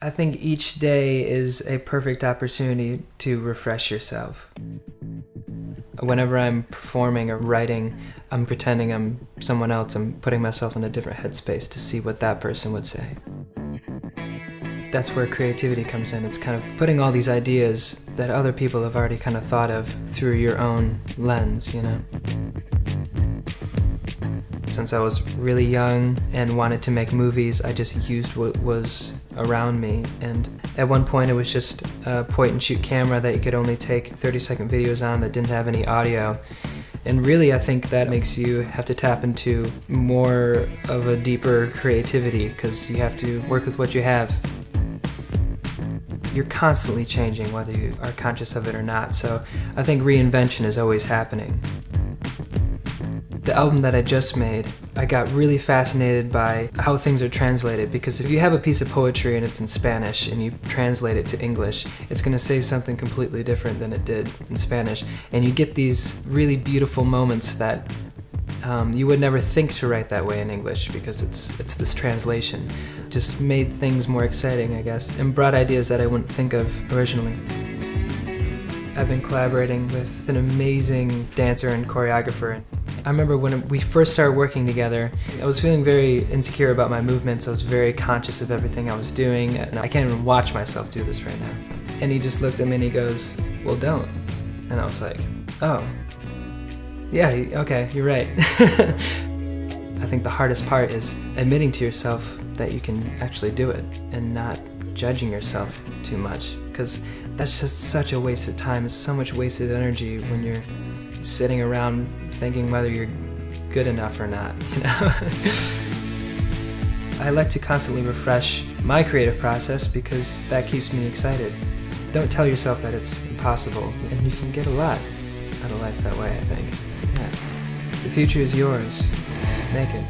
I think each day is a perfect opportunity to refresh yourself. Whenever I'm performing or writing, I'm pretending I'm someone else. I'm putting myself in a different headspace to see what that person would say. That's where creativity comes in. It's kind of putting all these ideas that other people have already kind of thought of through your own lens, you know? Since I was really young and wanted to make movies, I just used what was around me. And at one point it was just a point-and-shoot camera that you could only take 30-second videos on that didn't have any audio. And really, I think that makes you have to tap into more of a deeper creativity because you have to work with what you have. You're constantly changing whether you are conscious of it or not, so I think reinvention is always happening. The album that I just made, I got really fascinated by how things are translated, because if you have a piece of poetry and it's in Spanish and you translate it to English, it's going to say something completely different than it did in Spanish, and you get these really beautiful moments that you would never think to write that way in English because it's this translation. Just made things more exciting, I guess, and brought ideas that I wouldn't think of originally. I've been collaborating with an amazing dancer and choreographer. I remember when we first started working together, I was feeling very insecure about my movements. I was very conscious of everything I was doing, and I can't even watch myself do this right now. And he just looked at me and he goes, "Well, don't." And I was like, "Oh, yeah, okay, you're right." I think the hardest part is admitting to yourself that you can actually do it and not judging yourself too much, because that's just such a waste of time. It's so much wasted energy when you're sitting around thinking whether you're good enough or not, you know? I like to constantly refresh my creative process because that keeps me excited. Don't tell yourself that it's impossible, and you can get a lot out of life that way, I think. Yeah. The future is yours. Make it.